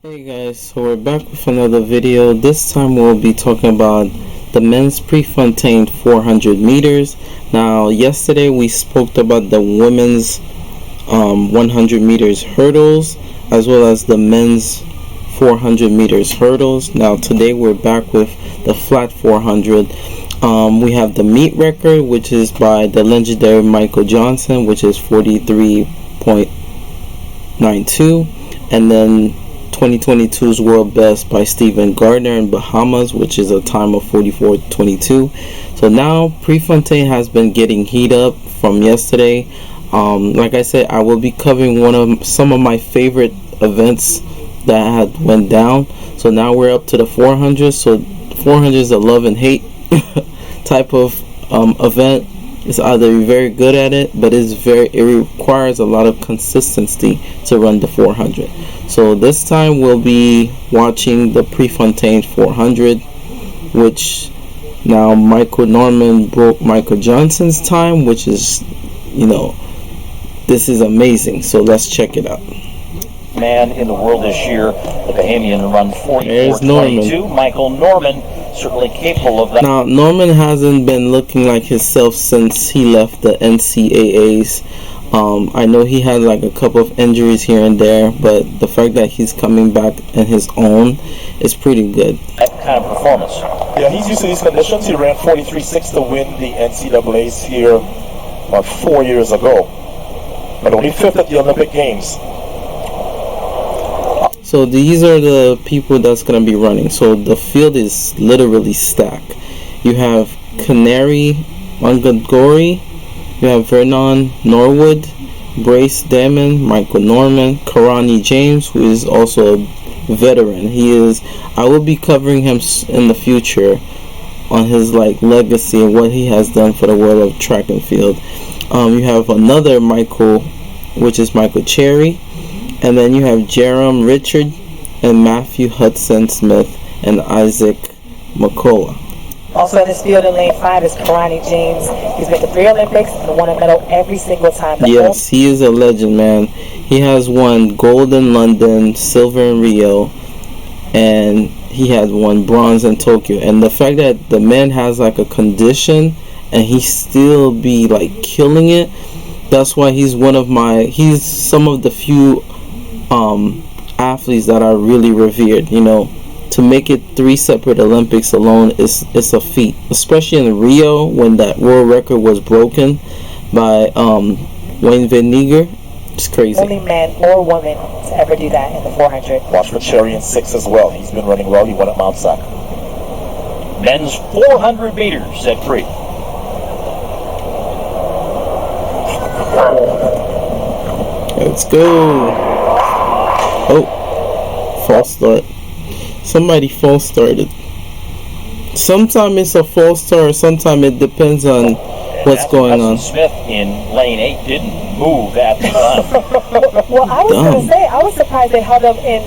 Hey guys, so we're back with another video. This time we'll be talking about the men's Prefontaine 400 meters. Now, yesterday we spoke about the women's 100 meters hurdles as well as the men's 400 meters hurdles. Now, today we're back with the flat 400. We have the meet record, which is by the legendary Michael Johnson, which is 43.92, and then 2022's world best by Stephen Gardner in Bahamas, which is a time of 44.22. So now Prefontaine has been getting heat up from yesterday. Like I said, I will be covering some of my favorite events that had went down. So now we're up to the 400. So 400 is a love and hate type of event. It's either you're very good at it, but it requires a lot of consistency to run the 400. So this time we'll be watching the Prefontaine 400, which now Michael Norman broke Michael Johnson's time, which is, this is amazing. So let's check it out. Man in the world this year, the Bahamian run 44.22. Michael Norman certainly capable of that. Now, Norman hasn't been looking like himself since he left the NCAAs. I know he had like a couple of injuries here and there, but the fact that he's coming back in his own is pretty good. That kind of performance. Yeah, he's used to these conditions. He ran 43.6 to win the NCAAs here about 4 years ago, but only fifth at the Olympic Games. So these are the people that's going to be running. So the field is literally stacked. You have Canary Mangagori, you have Vernon Norwood, Brace Damon, Michael Norman, Karani James, who is also a veteran. I will be covering him in the future on his legacy and what he has done for the world of track and field. You have another Michael, which is Michael Cherry. And then you have Jerome Richard and Matthew Hudson Smith and Isaac McCullough. Also in this field in lane 5 is Karani James. He's been to 3 Olympics and won a medal every single time. Yes, he is a legend, man. He has won gold in London, silver in Rio, and he had won bronze in Tokyo. And the fact that the man has a condition and he still be killing it, that's why he's some of the few athletes that are really revered. To make it 3 separate Olympics alone is a feat, especially in Rio when that world record was broken by Wayne Van Nieger. It's crazy. Only man or woman to ever do that in the 400. Watch for Cherry in 6 as well. He's been running well. He won at Mount Sac. Men's 400 meters at Pre. Let's go. Oh, false start. Somebody false started. Sometimes it's a false start, sometimes it depends on what's going on. Smith in lane 8 didn't move at the time. Well, I was going to say, I was surprised they held up in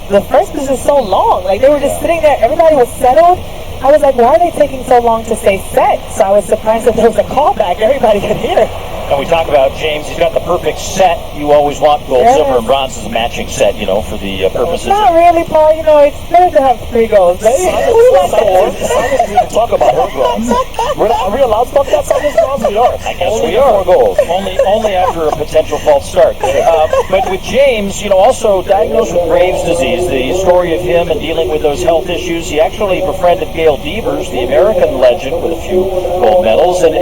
the first position so long. They were just sitting there, everybody was settled. I was like, why are they taking so long to stay set? So I was surprised that there was a callback. Everybody could hear it. And we talk about James, he's got the perfect set. You always want gold, silver, and bronze as a matching set, for the purposes. Not really, Paul. It's better to have 3 golds. We talk about her bronze. Are we allowed to talk about Sonia's bronze? We are. I guess we are. 4 goals. Only after a potential false start. But with James, also diagnosed with Graves' disease, the story of him and dealing with those health issues, he actually befriended Gail Devers, the American legend, with a few gold medals, and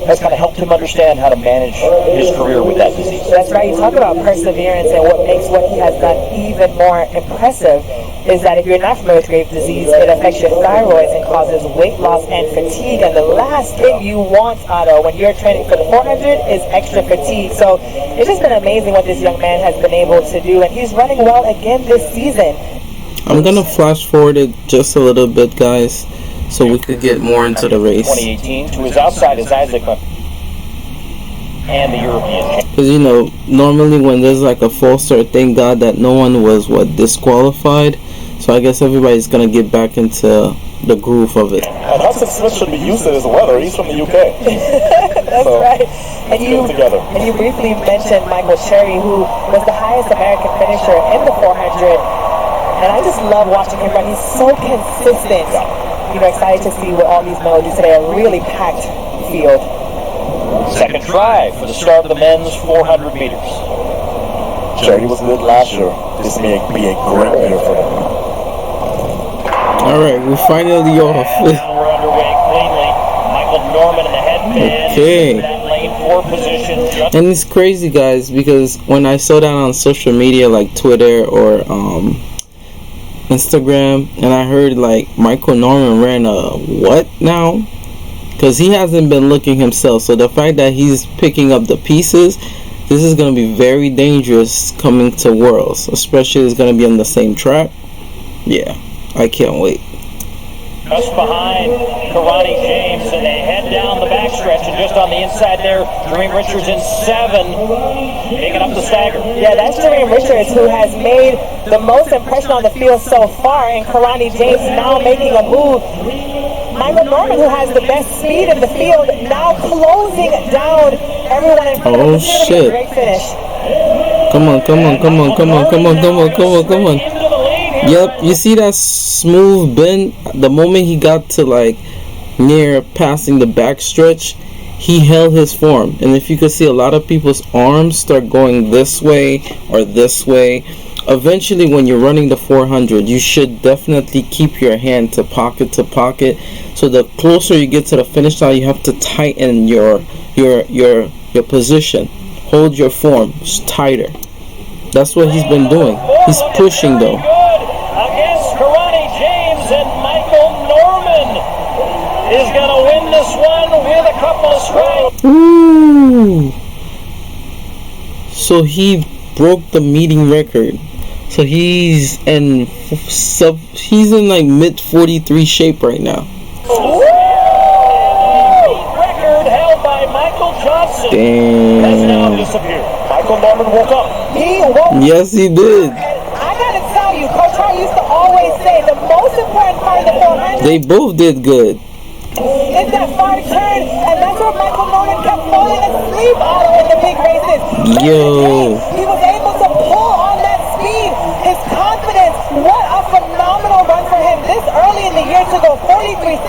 has kind of helped him understand how to manage his career with that disease. That's right. You talk about perseverance, and what makes what he has done even more impressive is that if you're not familiar with Graves' disease, it affects your thyroids and causes weight loss and fatigue. And the last thing you want, Otto, when you're training for the 400 is extra fatigue. So it's just been amazing what this young man has been able to do, and he's running well again this season. I'm going to flash forward it just a little bit, guys, so we could get more into the race. 2018 to his outside is Isaac and the European. Because normally when there's a false start, thank God that no one was disqualified. So I guess everybody's gonna get back into the groove of it. And Hudson Smith should be used to this weather. He's from the UK. That's right. And you together. briefly mentioned Michael Cherry, who was the highest American finisher in the 400. And I just love watching him run. He's so consistent. You know, excited to see what all these melodies today. A really packed field. Second try for the start of the men's 400 meters. Cherry was good last year. This may be a great year for him. All right, we're finally off. Now we're underway cleanly. Michael Norman in the headband. Okay. That lane 4 position. And it's crazy, guys, because when I saw that on social media like Twitter or Instagram, and I heard like Michael Norman ran a what now? Because he hasn't been looking himself. So the fact that he's picking up the pieces, this is going to be very dangerous coming to Worlds. Especially it's going to be on the same track. Yeah, I can't wait. Just behind Karani James, and they head down the backstretch, and just on the inside there, Jermaine Richards in 7, taking up the stagger. Yeah, that's Jermaine Richards, who has made the most impression on the field so far, and Karani James now making a move. Michael Norman, who has the best speed in the field, now closing down everyone in front of him. This is gonna be a great finish. Come on. Yep, you see that smooth bend? The moment he got to like near passing the backstretch, he held his form. And if you could see, a lot of people's arms start going this way or this way. Eventually, when you're running the 400, you should definitely keep your hand to pocket. So the closer you get to the finish line, you have to tighten your position. Hold your form tighter. That's what he's been doing. He's pushing though. Against Karani James, and Michael Norman is going to win this one with a couple of strikes. Ooh. So he broke the meeting record. So he's in like mid 43 shape right now. Record held by Michael Johnson. Damn. Has now disappeared. Michael Norman woke up. He woke. Yes, he did. I gotta tell you, Coach Hart used to always say the most important part of the 400 They both did good. is that far turn, and that's where Michael Norman kept falling asleep out in the big races. Yo. He was able to pull on that speed, his confidence. What a phenomenal run for him this early in the year to go 43.6.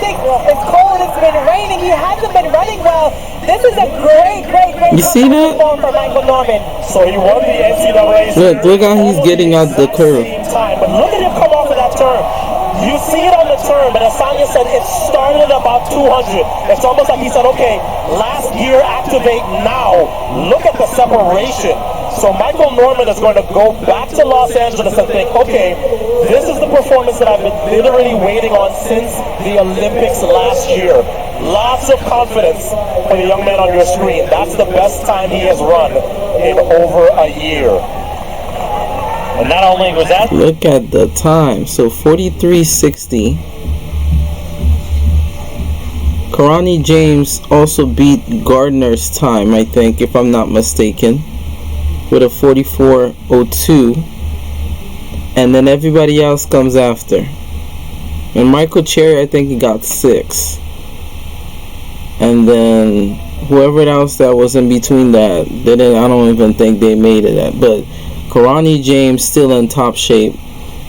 It's cold, it's been raining, he hasn't been running well. This is a great You see that? form for Michael Norman. So he won the NCAA. Look how he's getting out the curve. But look at him come off of that turn. You see it on the turn, but as Sonia said, it started about 200. It's almost like he said, okay, last gear activate now. Look at the separation. So Michael Norman is going to go back to Los Angeles and think, okay, this is the performance that I've been literally waiting on since the Olympics last year. Lots of confidence for the young man on your screen. That's the best time he has run in over a year. And not only was that, Look at the time. So 43.60. Karani James also beat Gardner's time, I think, if I'm not mistaken, with a 44.02. And then everybody else comes after. And Michael Cherry, I think he got 6. And then whoever else that was in between that, I don't even think they made it at. But Karani James still in top shape,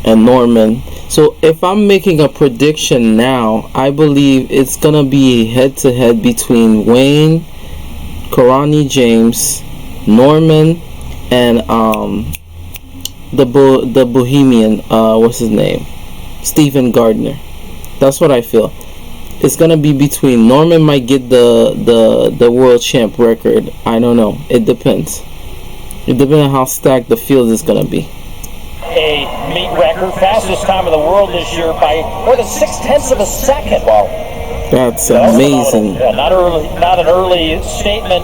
and Norman. So if I'm making a prediction now, I believe it's gonna be head-to-head between Wayne, Karani James, Norman, and the Bohemian. What's his name? Stephen Gardner. That's what I feel. It's gonna be between Norman might get the world champ record. I don't know. It depends. It depends on how stacked the field is gonna be. a meet record, fastest time of the world this year by more than 0.6 of a second. Wow. That's amazing. Yeah, not an early statement,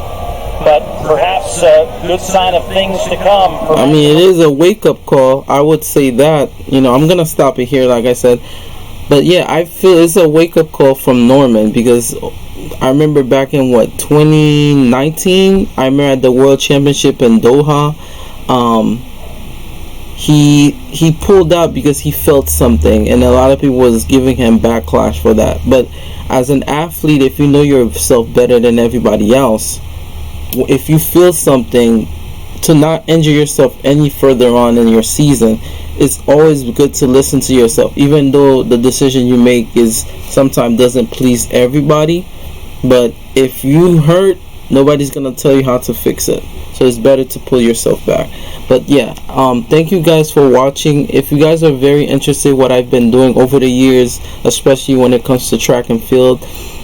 but perhaps a good sign of things to come. I mean, it is a wake-up call. I would say that. I'm gonna stop it here, like I said. But yeah, I feel it's a wake-up call from Norman, because I remember back in 2019, I remember at the World Championship in Doha, he pulled out because he felt something, and a lot of people was giving him backlash for that. But as an athlete, if you know yourself better than everybody else, if you feel something, to not injure yourself any further on in your season, it's always good to listen to yourself, even though the decision you make is sometimes doesn't please everybody. But if you hurt, nobody's gonna tell you how to fix it, so it's better to pull yourself back. But yeah, thank you guys for watching. If you guys are very interested in what I've been doing over the years, especially when it comes to track and field,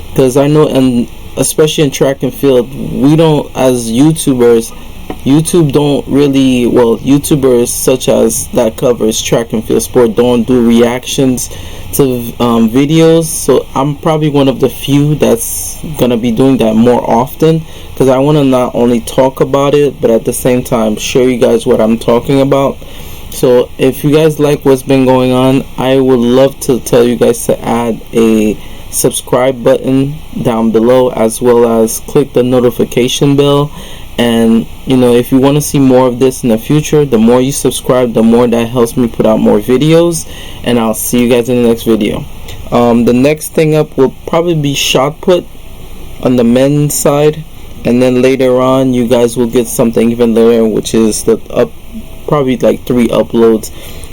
because I know, and especially in track and field, we don't, as YouTube don't really, well, YouTubers such as that covers track and field sport don't do reactions to videos. So I'm probably one of the few that's gonna be doing that more often, because I want to not only talk about it, but at the same time show you guys what I'm talking about. So if you guys like what's been going on, I would love to tell you guys to add a subscribe button down below, as well as click the notification bell. And you know, if you want to see more of this in the future, the more you subscribe, the more that helps me put out more videos. And I'll see you guys in the next video. The next thing up will probably be shot put on the men's side, and then later on you guys will get something even later, which is the probably like 3 uploads,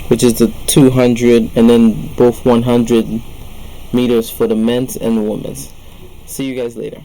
which is the 200 and then both 100 meters for the men's and the women's. See you guys later.